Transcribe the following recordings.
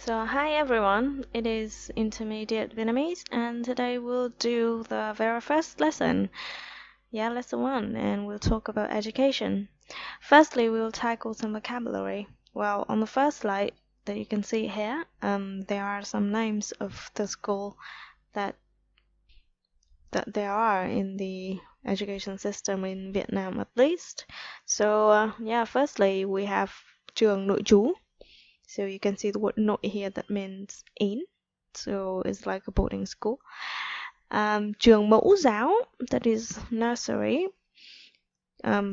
So hi everyone, it is Intermediate Vietnamese and today we'll do the very first lesson. Lesson 1, and we'll talk about education. Firstly, we'll tackle some vocabulary. Well, on the first slide that you can see here, there are some names of the school that there are in the education system in Vietnam at least. So firstly we have trường nội trú. So you can see the word nội here that means in. So it's like a boarding school. Trường mẫu giáo, that is nursery.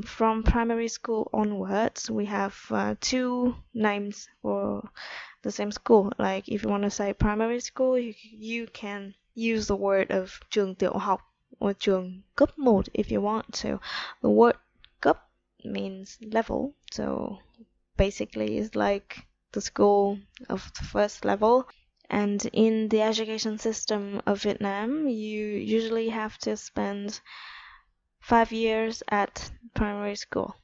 From primary school onwards, we have two names for the same school. Like if you want to say primary school, you can use the word of trường tiểu học or trường cấp 1 if you want to. The word cấp means level, so basically it's like the school of the first level. And in the education system of Vietnam, you usually have to spend 5 years at primary school.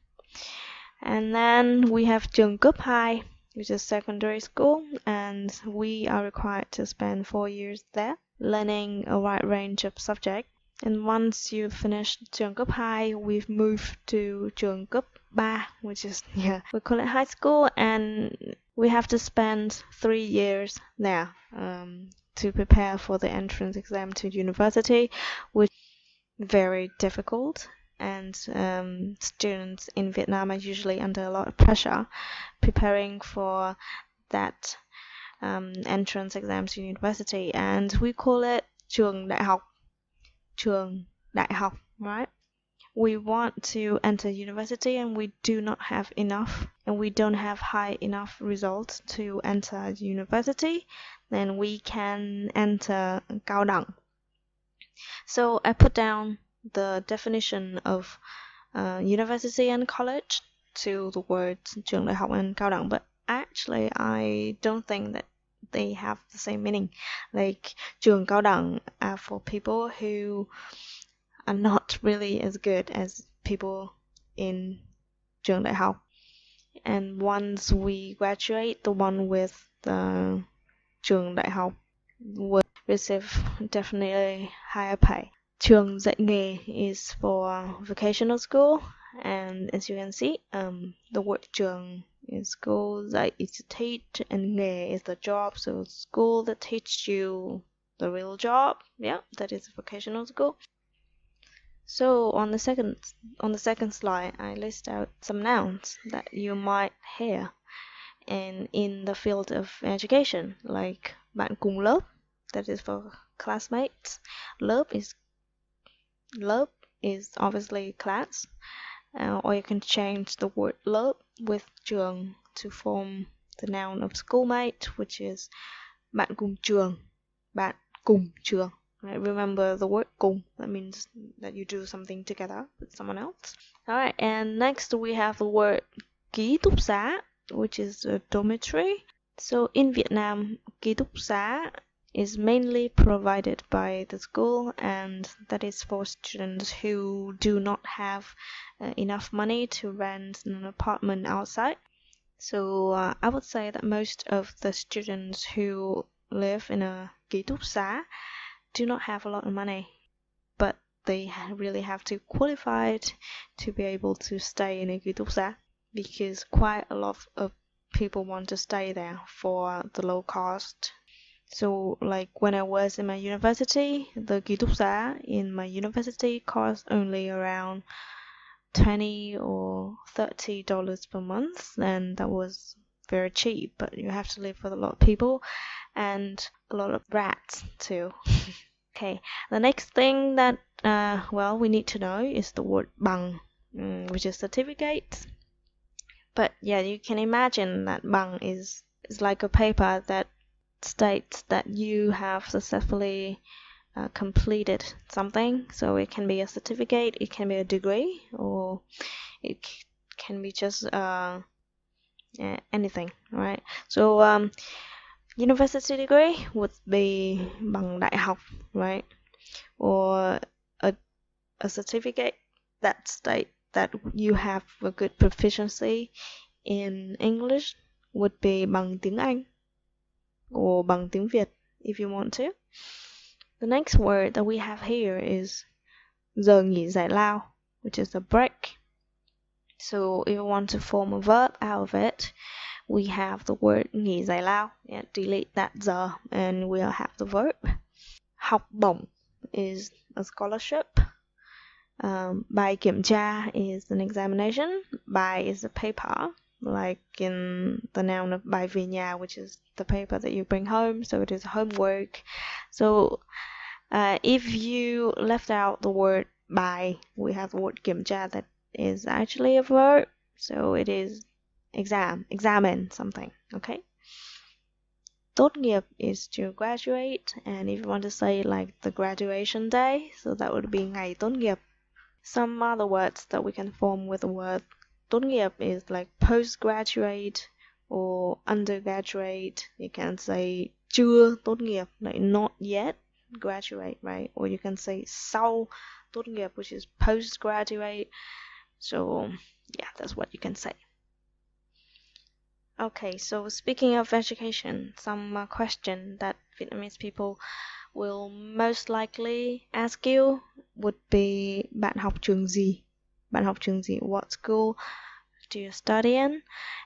And then we have trường cấp 2, which is secondary school, and we are required to spend 4 years there, learning a wide range of subjects. And once you finish trường cấp 2, we've moved to trường cấp 3, which is, we call it high school, and we have to spend 3 years there to prepare for the entrance exam to university, which is very difficult. And students in Vietnam are usually under a lot of pressure preparing for that entrance exam to university, and we call it trường đại học. Trường đại học, right? We want to enter university and we do not have enough, and we don't have high enough results to enter university, then we can enter cao đẳng. So I put down the definition of university and college to the words trường đại học and cao đẳng, but actually I don't think that they have the same meaning. Like trường cao đẳng are for people who are not really as good as people in trường đại học. And once we graduate, the one with the trường đại học would receive definitely higher pay. Trường dạy nghề is for vocational school, and as you can see, the word trường is school, dạy is to teach, and nghề is the job, so school that teaches you the real job. That is a vocational school. So on the second slide, I list out some nouns that you might hear and in the field of education, like bạn cùng lớp, that is for classmates. Lớp is obviously class, or you can change the word lớp with trường to form the noun of schoolmate, which is bạn cùng trường, bạn cùng trường. Right? Remember the word cùng, that means that you do something together with someone else. Alright, and next we have the word ký túc xá, which is a dormitory. So in Vietnam, ký túc xá is mainly provided by the school, and that is for students who do not have enough money to rent an apartment outside. So I would say that most of the students who live in a ký túc xá do not have a lot of money, but they really have to qualify to be able to stay in a ký túc xá, because quite a lot of people want to stay there for the low cost. So like when I was in my university, the ký túc xá in my university cost only around $20 or $30 per month, and that was very cheap, but you have to live with a lot of people and a lot of rats too. Okay, the next thing that we need to know is the word bằng, which is certificate. But you can imagine that bằng is like a paper that states that you have successfully completed something. So it can be a certificate, it can be a degree, or it can be just anything, right? So university degree would be bằng đại học, right? Or a certificate that states that you have a good proficiency in English would be bằng tiếng Anh. or bằng tiếng Việt if you want to. The next word that we have here is giờ nghỉ giải lao, which is a break. So if you want to form a verb out of it, we have the word nghỉ giải lao. Yeah, delete that giờ and we'll have the verb. Học bổng is a scholarship. Bài kiểm tra is an examination. Bài is a paper, like in the noun of bài về nhà, which is the paper that you bring home, so it is homework. So if you left out the word bài, we have the word kiểm tra that is actually a verb, so it is examine something, okay? Tốt nghiệp is to graduate, and if you want to say like the graduation day, so that would be ngày tốt nghiệp. Some other words that we can form with the word tốt nghiệp is like postgraduate or undergraduate. You can say chưa tốt nghiệp, like not yet graduate, right? Or you can say sau tốt nghiệp, which is postgraduate. So yeah, that's what you can say. Okay, so speaking of education, some question that Vietnamese people will most likely ask you would be bạn học trường gì? Bạn học trường gì? What school do you study in?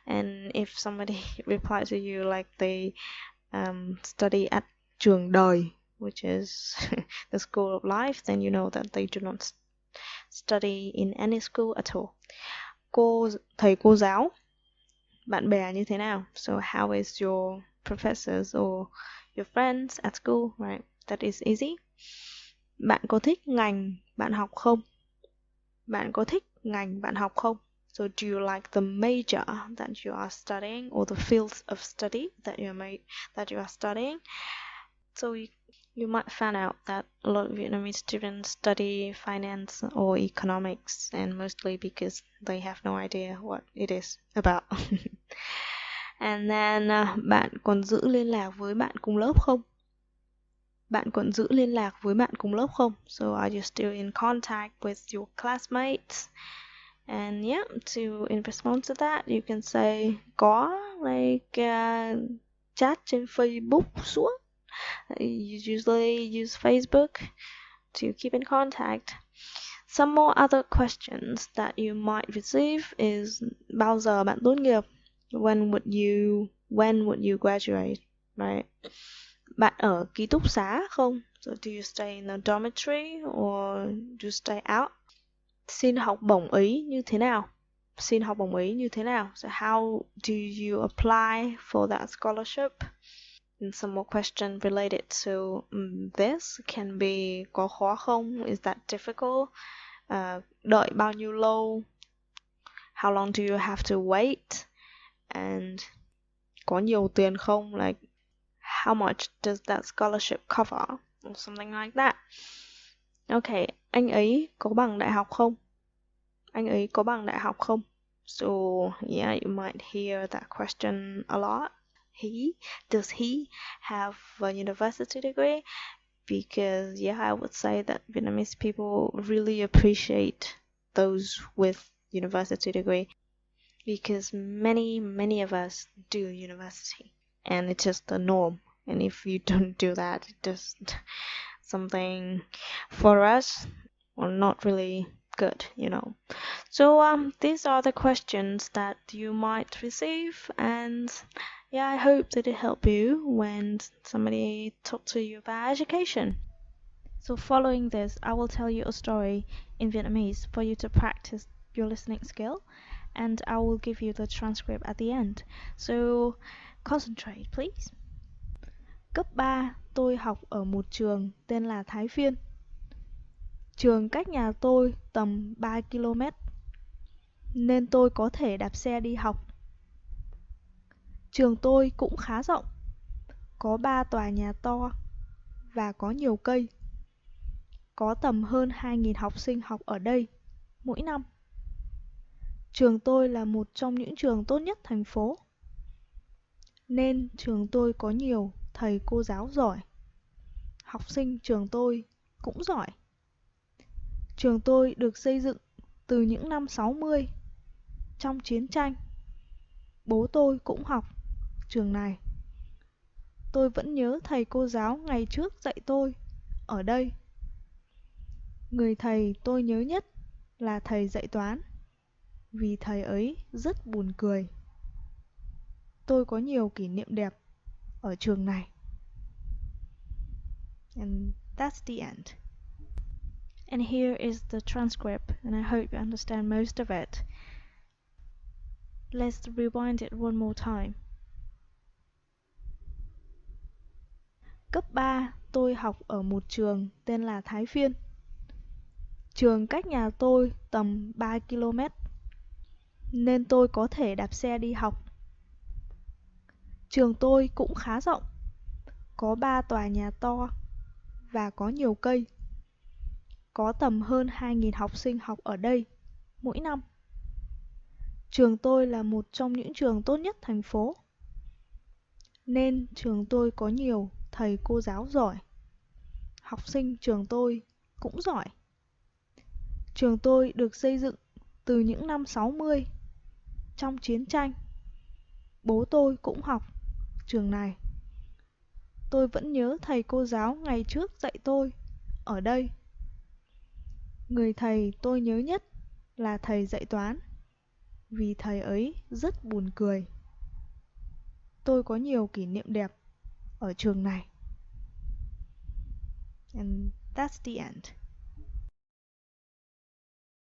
And if somebody replies to you like they study at trường đời, which is the school of life, then you know that they do not study in any school at all. Thầy cô giáo, bạn bè như thế nào? So how is your professors or your friends at school, right? That is easy. Bạn có thích ngành bạn học không? Bạn có thích ngành bạn học không? So do you like the major that you are studying or the fields of study that you are studying? So you might find out that a lot of Vietnamese students study finance or economics, and mostly because they have no idea what it is about. And then bạn còn giữ liên lạc với bạn cùng lớp không? Bạn còn giữ liên lạc với bạn cùng lớp không? So are you still in contact with your classmates? And yeah, in response to that, you can say có, like chat trên Facebook suốt. You usually use Facebook to keep in contact. Some more other questions that you might receive is bao giờ bạn tốt nghiệp? When would you graduate, right? Bạn ở ký túc xá không? So do you stay in a dormitory or do you stay out? Xin học bổng Ý như thế nào? Xin học bổng Ý như thế nào? So how do you apply for that scholarship? And some more questions related to this can be có khó không? Is that difficult? Đợi bao nhiêu lâu? How long do you have to wait? And có nhiều tiền không? Like how much does that scholarship cover? Or something like that. Okay, anh ấy có bằng đại học không? Anh ấy có bằng đại học không? So yeah, you might hear that question a lot. Does he have a university degree? Because yeah, I would say that Vietnamese people really appreciate those with university degree, because many of us do university and it's just the norm, and if you don't do that, it's just something for us or not really good, you know. So these are the questions that you might receive, and yeah, I hope that it helped you when somebody talks to you about education. So following this, I will tell you a story in Vietnamese for you to practice your listening skill, and I will give you the transcript at the end. So concentrate, please. Cấp 3, tôi học ở một trường tên là Thái Phiên. Trường cách nhà tôi tầm 3 km, nên tôi có thể đạp xe đi học. Trường tôi cũng khá rộng, có 3 tòa nhà to và có nhiều cây. Có tầm hơn 2.000 học sinh học ở đây mỗi năm. Trường tôi là một trong những trường tốt nhất thành phố, nên trường tôi có nhiều thầy cô giáo giỏi. Học sinh trường tôi cũng giỏi. Trường tôi được xây dựng từ những năm 60, trong chiến tranh. Bố tôi cũng học trường này. Tôi vẫn nhớ thầy cô giáo ngày trước dạy tôi ở đây. Người thầy tôi nhớ nhất là thầy dạy toán, vì thầy ấy rất buồn cười. Tôi có nhiều kỷ niệm đẹp ở trường này. And that's the end. And here is the transcript, and I hope you understand most of it. Let's rewind it one more time. Cấp 3, tôi học ở một trường tên là Thái Phiên. Trường cách nhà tôi tầm 3 km, nên tôi có thể đạp xe đi học. Trường tôi cũng khá rộng, có 3 tòa nhà to và có nhiều cây. Có tầm hơn 2.000 học sinh học ở đây mỗi năm. Trường tôi là một trong những trường tốt nhất thành phố, nên trường tôi có nhiều thầy cô giáo giỏi. Học sinh trường tôi cũng giỏi. Trường tôi được xây dựng từ những năm 60, trong chiến tranh. Bố tôi cũng học trường này. Tôi vẫn nhớ thầy cô giáo ngày trước dạy tôi ở đây. Người thầy tôi nhớ nhất là thầy dạy toán, vì thầy ấy rất buồn cười. Tôi có nhiều kỷ niệm đẹp ở trường này. And that's the end.